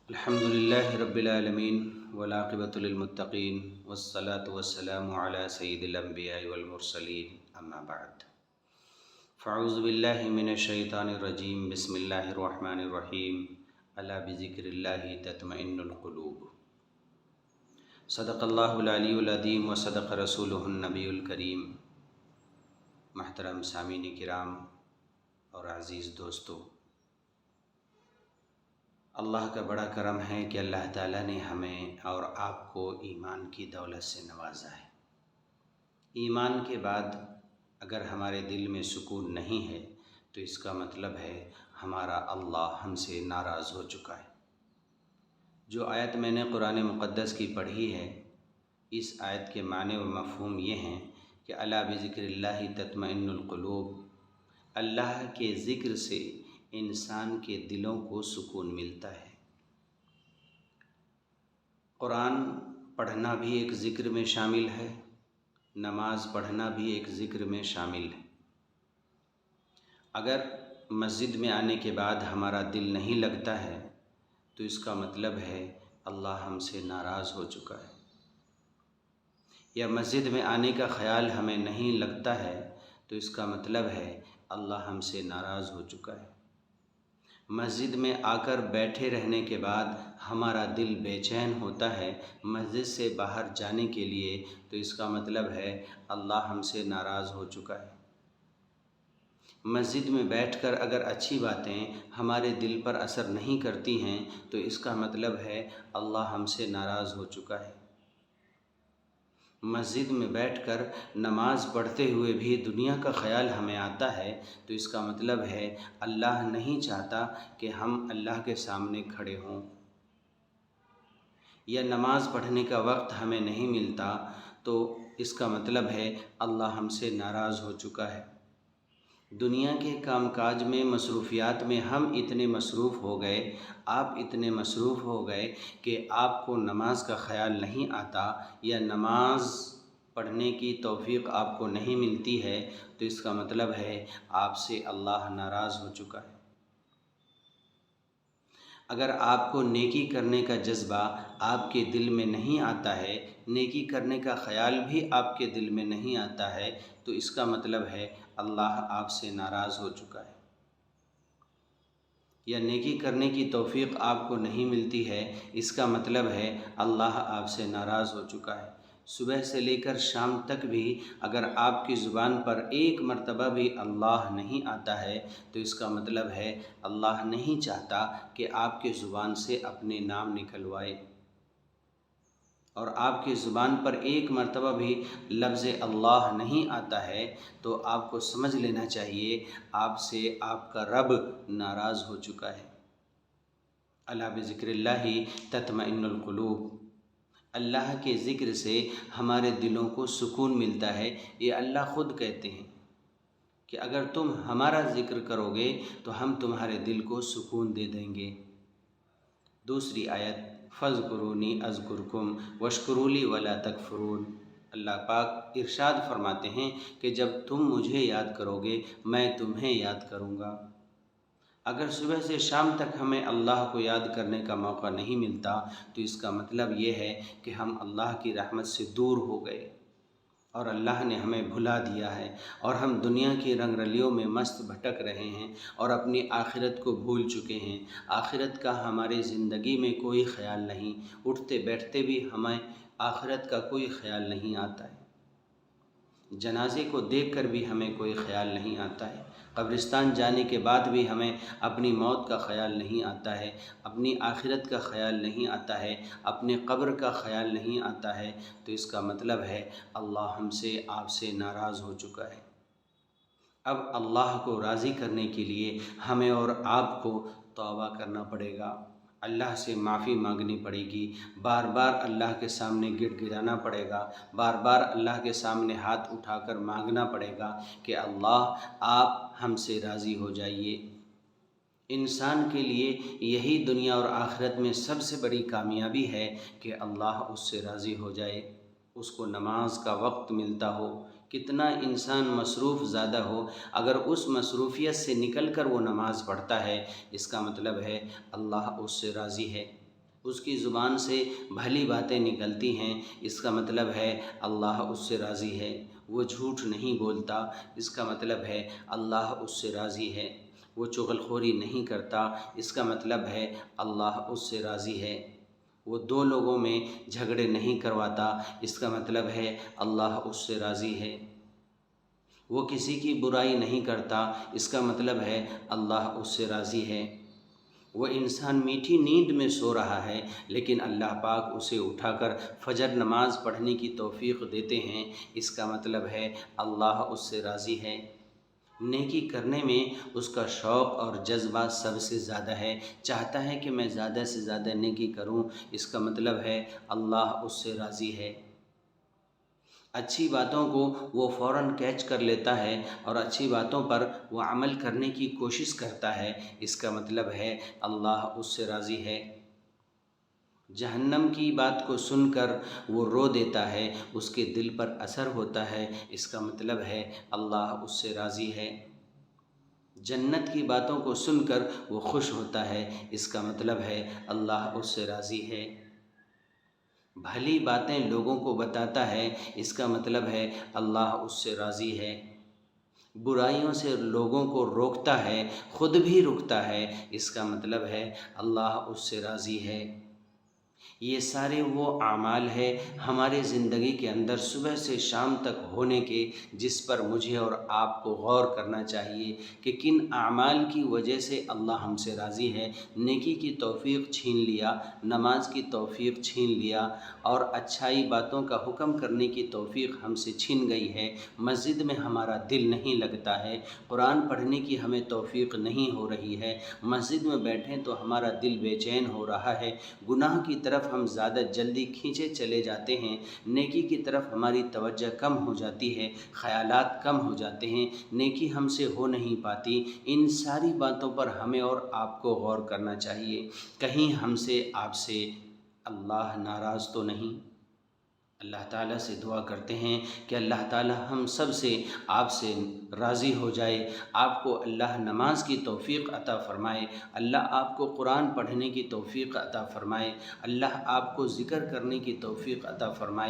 الحمد للہ رب العالمین والعاقبۃ للمتقین والصلاة والسلام علی سید الانبیاء والمرسلین اما بعد فاعوذ باللہ من الشیطان الرجیم بسم اللہ الرحمن الرحیم الا بذکر اللہ تطمئن القلوب صدق اللہ العلی العظیم وصدق رسولہ النبی الکریم۔ محترم سامعین کرام اور عزیز دوستو، اللہ کا بڑا کرم ہے کہ اللہ تعالیٰ نے ہمیں اور آپ کو ایمان کی دولت سے نوازا ہے۔ ایمان کے بعد اگر ہمارے دل میں سکون نہیں ہے تو اس کا مطلب ہے ہمارا اللہ ہم سے ناراض ہو چکا ہے۔ جو آیت میں نے قرآن مقدس کی پڑھی ہے، اس آیت کے معنی و مفہوم یہ ہیں کہ الا بذکر اللہ تطمئن القلوب، اللہ کے ذکر سے انسان کے دلوں کو سکون ملتا ہے۔ قرآن پڑھنا بھی ایک ذکر میں شامل ہے، نماز پڑھنا بھی ایک ذکر میں شامل ہے۔ اگر مسجد میں آنے کے بعد ہمارا دل نہیں لگتا ہے تو اس کا مطلب ہے اللہ ہم سے ناراض ہو چکا ہے، یا مسجد میں آنے کا خیال ہمیں نہیں لگتا ہے تو اس کا مطلب ہے اللہ ہم سے ناراض ہو چکا ہے۔ مسجد میں آ کر بیٹھے رہنے کے بعد ہمارا دل بے چین ہوتا ہے مسجد سے باہر جانے کے لیے تو اس کا مطلب ہے اللہ ہم سے ناراض ہو چکا ہے۔ مسجد میں بیٹھ کر اگر اچھی باتیں ہمارے دل پر اثر نہیں کرتی ہیں تو اس کا مطلب ہے اللہ ہم سے ناراض ہو چکا ہے۔ مسجد میں بیٹھ کر نماز پڑھتے ہوئے بھی دنیا کا خیال ہمیں آتا ہے تو اس کا مطلب ہے اللہ نہیں چاہتا کہ ہم اللہ کے سامنے کھڑے ہوں، یا نماز پڑھنے کا وقت ہمیں نہیں ملتا تو اس کا مطلب ہے اللہ ہم سے ناراض ہو چکا ہے۔ دنیا کے کام کاج میں، مصروفیات میں ہم اتنے مصروف ہو گئے، آپ اتنے مصروف ہو گئے کہ آپ کو نماز کا خیال نہیں آتا، یا نماز پڑھنے کی توفیق آپ کو نہیں ملتی ہے تو اس کا مطلب ہے آپ سے اللہ ناراض ہو چکا ہے۔ اگر آپ کو نیکی کرنے کا جذبہ آپ کے دل میں نہیں آتا ہے، نیکی کرنے کا خیال بھی آپ کے دل میں نہیں آتا ہے تو اس کا مطلب ہے اللہ آپ سے ناراض ہو چکا ہے، یا نیکی کرنے کی توفیق آپ کو نہیں ملتی ہے، اس کا مطلب ہے اللہ آپ سے ناراض ہو چکا ہے۔ صبح سے لے کر شام تک بھی اگر آپ کی زبان پر ایک مرتبہ بھی اللہ نہیں آتا ہے تو اس کا مطلب ہے اللہ نہیں چاہتا کہ آپ کی زبان سے اپنے نام نکلوائے، اور آپ کی زبان پر ایک مرتبہ بھی لفظ اللہ نہیں آتا ہے تو آپ کو سمجھ لینا چاہیے آپ سے آپ کا رب ناراض ہو چکا ہے۔ الا بذکر اللہ تطمئن القلوب، اللہ کے ذکر سے ہمارے دلوں کو سکون ملتا ہے۔ یہ اللہ خود کہتے ہیں کہ اگر تم ہمارا ذکر کرو گے تو ہم تمہارے دل کو سکون دے دیں گے۔ دوسری آیت فاذکرونی اذکرکم واشکروا لی ولا تکفرون، اللہ پاک ارشاد فرماتے ہیں کہ جب تم مجھے یاد کرو گے میں تمہیں یاد کروں گا۔ اگر صبح سے شام تک ہمیں اللہ کو یاد کرنے کا موقع نہیں ملتا تو اس کا مطلب یہ ہے کہ ہم اللہ کی رحمت سے دور ہو گئے اور اللہ نے ہمیں بھلا دیا ہے، اور ہم دنیا کی رنگ رلیوں میں مست بھٹک رہے ہیں اور اپنی آخرت کو بھول چکے ہیں۔ آخرت کا ہماری زندگی میں کوئی خیال نہیں، اٹھتے بیٹھتے بھی ہمیں آخرت کا کوئی خیال نہیں آتا ہے، جنازے کو دیکھ کر بھی ہمیں کوئی خیال نہیں آتا ہے، قبرستان جانے کے بعد بھی ہمیں اپنی موت کا خیال نہیں آتا ہے، اپنی آخرت کا خیال نہیں آتا ہے، اپنے قبر کا خیال نہیں آتا ہے تو اس کا مطلب ہے اللہ ہم سے آپ سے ناراض ہو چکا ہے۔ اب اللہ کو راضی کرنے کے لیے ہمیں اور آپ کو توبہ کرنا پڑے گا، اللہ سے معافی مانگنی پڑے گی، بار بار اللہ کے سامنے گڑ گڑانا پڑے گا، بار بار اللہ کے سامنے ہاتھ اٹھا کر مانگنا پڑے گا کہ اللہ آپ ہم سے راضی ہو جائیے۔ انسان کے لیے یہی دنیا اور آخرت میں سب سے بڑی کامیابی ہے کہ اللہ اس سے راضی ہو جائے، اس کو نماز کا وقت ملتا ہو، کتنا انسان مصروف زیادہ ہو، اگر اس مصروفیت سے نکل کر وہ نماز پڑھتا ہے اس کا مطلب ہے اللہ اس سے راضی ہے۔ اس کی زبان سے بھلی باتیں نکلتی ہیں، اس کا مطلب ہے اللہ اس سے راضی ہے۔ وہ جھوٹ نہیں بولتا، اس کا مطلب ہے اللہ اس سے راضی ہے۔ وہ چغل خوری نہیں کرتا، اس کا مطلب ہے اللہ اس سے راضی ہے۔ وہ دو لوگوں میں جھگڑے نہیں کرواتا، اس کا مطلب ہے اللہ اس سے راضی ہے۔ وہ کسی کی برائی نہیں کرتا، اس کا مطلب ہے اللہ اس سے راضی ہے۔ وہ انسان میٹھی نیند میں سو رہا ہے لیکن اللہ پاک اسے اٹھا کر فجر نماز پڑھنے کی توفیق دیتے ہیں، اس کا مطلب ہے اللہ اس سے راضی ہے۔ نیکی کرنے میں اس کا شوق اور جذبہ سب سے زیادہ ہے، چاہتا ہے کہ میں زیادہ سے زیادہ نیکی کروں، اس کا مطلب ہے اللہ اس سے راضی ہے۔ اچھی باتوں کو وہ فوراً کیچ کر لیتا ہے اور اچھی باتوں پر وہ عمل کرنے کی کوشش کرتا ہے، اس کا مطلب ہے اللہ اس سے راضی ہے۔ جہنم کی بات کو سن کر وہ رو دیتا ہے، اس کے دل پر اثر ہوتا ہے، اس کا مطلب ہے اللہ اس سے راضی ہے۔ جنت کی باتوں کو سن کر وہ خوش ہوتا ہے، اس کا مطلب ہے اللہ اس سے راضی ہے۔ بھلی باتیں لوگوں کو بتاتا ہے، اس کا مطلب ہے اللہ اس سے راضی ہے۔ برائیوں سے لوگوں کو روکتا ہے، خود بھی رکتا ہے، اس کا مطلب ہے اللہ اس سے راضی ہے۔ یہ سارے وہ اعمال ہے ہمارے زندگی کے اندر صبح سے شام تک ہونے کے، جس پر مجھے اور آپ کو غور کرنا چاہیے کہ کن اعمال کی وجہ سے اللہ ہم سے راضی ہے۔ نیکی کی توفیق چھین لیا، نماز کی توفیق چھین لیا اور اچھائی باتوں کا حکم کرنے کی توفیق ہم سے چھن گئی ہے۔ مسجد میں ہمارا دل نہیں لگتا ہے، قرآن پڑھنے کی ہمیں توفیق نہیں ہو رہی ہے، مسجد میں بیٹھیں تو ہمارا دل بے چین ہو رہا ہے، گناہ کی طرف ہم زیادہ جلدی کھینچے چلے جاتے ہیں، نیکی کی طرف ہماری توجہ کم ہو جاتی ہے، خیالات کم ہو جاتے ہیں، نیکی ہم سے ہو نہیں پاتی۔ ان ساری باتوں پر ہمیں اور آپ کو غور کرنا چاہیے، کہیں ہم سے آپ سے اللہ ناراض تو نہیں۔ اللہ تعالیٰ سے دعا کرتے ہیں کہ اللہ تعالیٰ ہم سب سے آپ سے راضی ہو جائے، آپ کو اللہ نماز کی توفیق عطا فرمائے، اللہ آپ کو قرآن پڑھنے کی توفیق عطا فرمائے، اللہ آپ کو ذکر کرنے کی توفیق عطا فرمائے۔